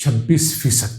26%।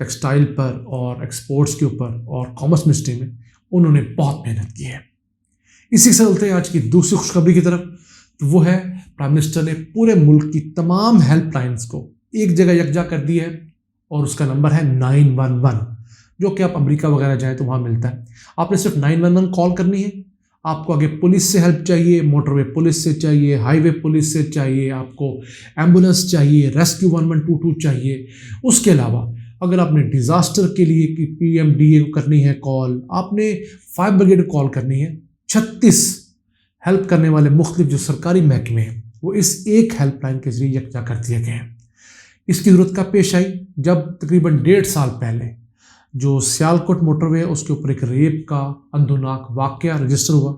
Textile پر اور exports کے اوپر اور کامرس منسٹری میں انہوں نے بہت محنت کی ہے۔ اسی سے چلتے ہیں آج کی دوسری خوشخبری کی طرف، تو وہ ہے پرائم منسٹر نے پورے ملک کی تمام ہیلپ لائنز کو ایک جگہ یکجا کر دی ہے، اور اس کا نمبر ہے 911، جو کہ آپ امریکہ وغیرہ جائیں تو وہاں ملتا ہے۔ آپ نے صرف 911 کال کرنی ہے۔ آپ کو آگے پولیس سے ہیلپ چاہیے، موٹر وے پولیس سے چاہیے، ہائی وے پولیس سے چاہیے، آپ کو ایمبولینس چاہیے، ریسکیو 1122 چاہیے۔ اس کے علاوہ اگر آپ نے ڈیزاسٹر کے لیے PMDA کو کرنی ہے کال، آپ نے فائر بریگیڈ کو کال کرنی ہے، 36 ہیلپ کرنے والے مختلف جو سرکاری محکمے ہیں وہ اس ایک ہیلپ لائن کے ذریعے یکجا کر دیے گئے ہیں۔ اس کی ضرورت کب پیش آئی؟ جب تقریباً 1.5 سال پہلے جو سیالکوٹ موٹر وے ہے اس کے اوپر ایک ریپ کا اندوناک واقعہ رجسٹر ہوا،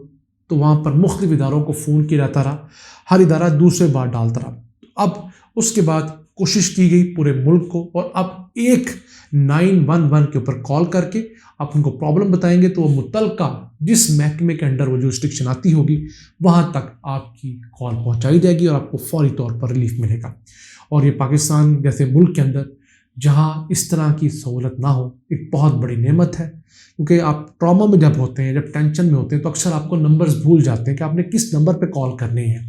تو وہاں پر مختلف اداروں کو فون کیا جاتا رہا، ہر ادارہ دوسرے بار ڈالتا رہا۔ اب اس کے بعد کوشش کی گئی پورے ملک کو، اور اب ایک 911 کے اوپر کال کر کے آپ ان کو پرابلم بتائیں گے تو وہ متعلقہ جس محکمے کے انڈر وہ جو ریسٹرکشن آتی ہوگی وہاں تک آپ کی کال پہنچائی جائے گی اور آپ کو فوری طور پر ریلیف ملے گا۔ اور یہ پاکستان جیسے ملک کے اندر جہاں اس طرح کی سہولت نہ ہو ایک بہت بڑی نعمت ہے، کیونکہ آپ ٹراما میں جب ہوتے ہیں، جب ٹینشن میں ہوتے ہیں تو اکثر آپ کو نمبرز بھول جاتے ہیں کہ آپ نے کس نمبر پہ کال کرنی ہے۔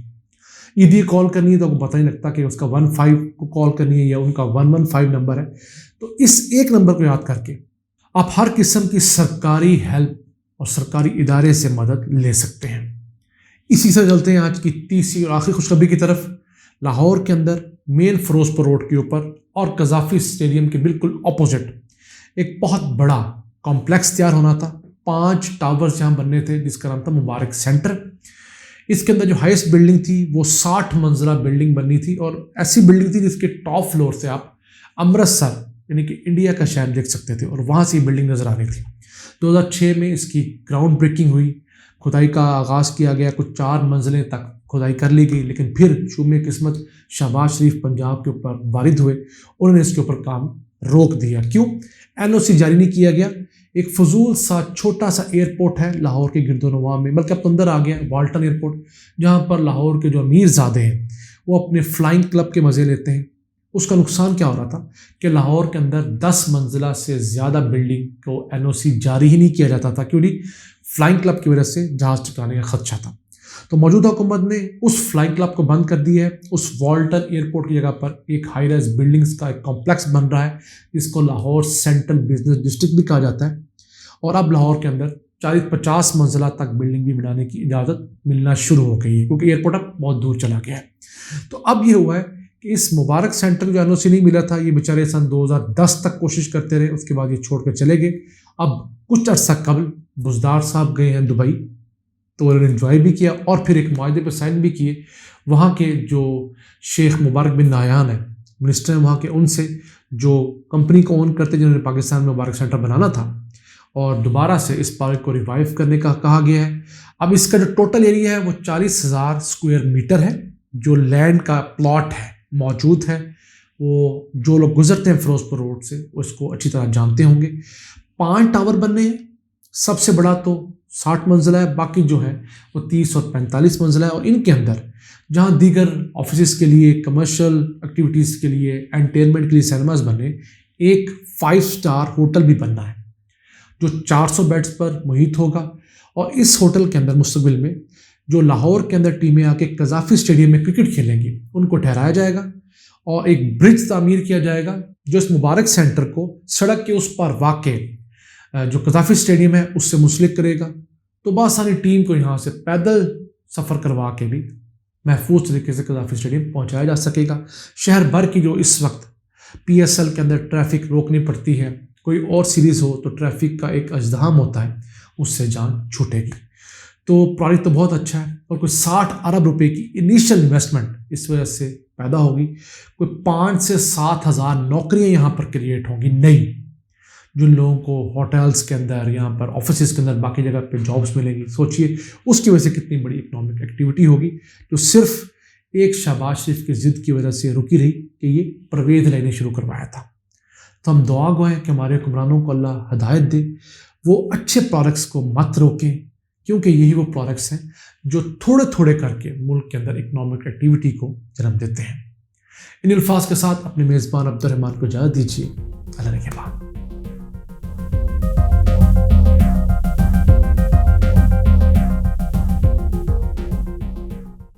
ED کال کرنی ہے تو آپ کو پتہ نہیں لگتا کہ اس کا 15 کو کال کرنی ہے یا ان کا 115 نمبر ہے۔ تو اس ایک نمبر کو یاد کر کے آپ ہر قسم کی سرکاری ہیلپ اور سرکاری ادارے سے مدد لے سکتے ہیں۔ اسی سے چلتے ہیں آج کی تیسری اور آخری خوشخبری کی طرف۔ لاہور کے اندر مین فیروزپور روڈ کے اوپر اور قذافی اسٹیڈیم کے بالکل اپوزٹ ایک بہت بڑا کمپلیکس تیار ہونا تھا، 5 ٹاورز یہاں بننے تھے جس کا نام تھا مبارک سینٹر۔ اس کے اندر جو ہائیسٹ بلڈنگ تھی وہ 60 منزلہ بلڈنگ بننی تھی، اور ایسی بلڈنگ تھی جس کے ٹاپ فلور سے آپ امرتسر یعنی کہ انڈیا کا شہر دیکھ سکتے تھے، اور وہاں سے یہ بلڈنگ نظر آ رہی تھی۔ 2006 میں اس کی گراؤنڈ بریکنگ ہوئی، کھدائی کا آغاز کیا گیا، کچھ 4 منزلیں تک کھدائی کر لی گئی، لیکن پھر شوم قسمت شہباز شریف پنجاب کے اوپر وارد ہوئے، انہوں نے اس کے اوپر کام روک دیا۔ کیوں؟ NOC جاری نہیں کیا گیا۔ ایک فضول سا چھوٹا سا ایئرپورٹ ہے لاہور کے گرد و نواح میں، بلکہ اب تو اندر آ گیا ہے، والٹن ایئرپورٹ، جہاں پر لاہور کے جو امیر زادے ہیں وہ اپنے فلائنگ کلب کے مزے لیتے ہیں۔ اس کا نقصان کیا ہو رہا تھا کہ لاہور کے اندر 10 منزلہ سے زیادہ بلڈنگ کو NOC جاری ہی نہیں کیا جاتا تھا، کیوں نہیں؟ فلائنگ کلب کی وجہ سے جہاز ٹکرانے کا خدشہ تھا۔ تو موجودہ حکومت نے اس فلائنگ کلب کو بند کر دیا ہے۔ اس والٹن ایئرپورٹ کی جگہ پر ایک ہائی رائز بلڈنگز کا ایک کمپلیکس بن رہا ہے جس کو لاہور سینٹرل بزنس ڈسٹرکٹ بھی کہا جاتا ہے، اور اب لاہور کے اندر 40-50 منزلہ تک بلڈنگ بھی بنانے کی اجازت ملنا شروع ہو گئی ہے، کیونکہ ایئرپورٹ اب بہت دور چلا گیا ہے۔ تو اب یہ ہوا ہے کہ اس مبارک سینٹر جو NOC نہیں ملا تھا، یہ بیچارے سن 2010 تک کوشش کرتے رہے، اس کے بعد یہ چھوڑ کر چلے گئے۔ اب کچھ عرصہ قبل بزدار صاحب گئے ہیں دبئی، تو انہوں نے انجوائے بھی کیا اور پھر ایک معاہدے پہ سائن بھی کیے۔ وہاں کے جو شیخ مبارک بن نہیان ہیں منسٹر ہیں وہاں کے، ان سے جو کمپنی کو اون کرتے جنہوں نے پاکستان میں مبارک سینٹر بنانا تھا، اور دوبارہ سے اس پروجیکٹ کو ریوائیو کرنے کا کہا گیا ہے۔ اب اس کا جو ٹوٹل ایریا ہے وہ 40,000 اسکوائر میٹر ہے، جو لینڈ کا پلاٹ ہے موجود ہے۔ وہ جو لوگ گزرتے ہیں فیروزپور روڈ سے وہ اس کو اچھی طرح جانتے ہوں گے۔ 5 ٹاور بننے ہیں، سب سے بڑا تو 60 منزلہ ہے، باقی جو ہے وہ 30 اور 45 منزلہ ہے، اور ان کے اندر جہاں دیگر آفیسز کے لیے، کمرشل ایکٹیویٹیز کے لیے، انٹرٹینمنٹ کے لیے سینماز بنے، ایک 5 اسٹار ہوٹل بھی بننا ہے جو 400 بیڈز پر محیط ہوگا۔ اور اس ہوٹل کے اندر مستقبل میں جو لاہور کے اندر ٹیمیں آ کے قذافی اسٹیڈیم میں کرکٹ کھیلیں گی ان کو ٹھہرایا جائے گا، اور ایک برج تعمیر کیا جائے گا جو اس مبارک سینٹر کو سڑک کے اس پر واقع جو قذافی اسٹیڈیم ہے اس سے منسلک کرے گا۔ تو بآسانی ٹیم کو یہاں سے پیدل سفر کروا کے بھی محفوظ طریقے سے قذافی اسٹیڈیم پہنچایا جا سکے گا۔ شہر بھر کی جو اس وقت PSL کے اندر ٹریفک روکنی پڑتی ہے، کوئی اور سیریز ہو تو ٹریفک کا ایک ازدحام ہوتا ہے، اس سے جان چھوٹے گی۔ تو پروجیکٹ تو بہت اچھا ہے، اور کوئی 60 ارب روپے کی انیشل انویسٹمنٹ اس وجہ سے پیدا ہوگی۔ کوئی 5 سے 7 ہزار نوکریاں یہاں پر کریٹ ہوں گی نئی، جن لوگوں کو ہوٹلز کے اندر، یہاں پر آفیسز کے اندر، باقی جگہ پہ جابس ملیں گی۔ سوچئے اس کی وجہ سے کتنی بڑی اکنامک ایکٹیویٹی ہوگی جو صرف ایک شہباز شریف کی ضد کی وجہ سے رکی رہی کہ یہ پرویز لینے شروع کروایا تھا۔ تو ہم دعا گو ہیں کہ ہمارے حکمرانوں کو اللہ ہدایت دے، وہ اچھے پروڈکٹس کو مت روکیں، کیونکہ یہی وہ پروڈکٹس ہیں جو تھوڑے تھوڑے کر کے ملک کے اندر اکنامک ایکٹیویٹی کو جنم دیتے ہیں۔ ان الفاظ کے ساتھ اپنے میزبان عبد الرحمان کو اجازت دیجیے۔ اللہ نے کے بعد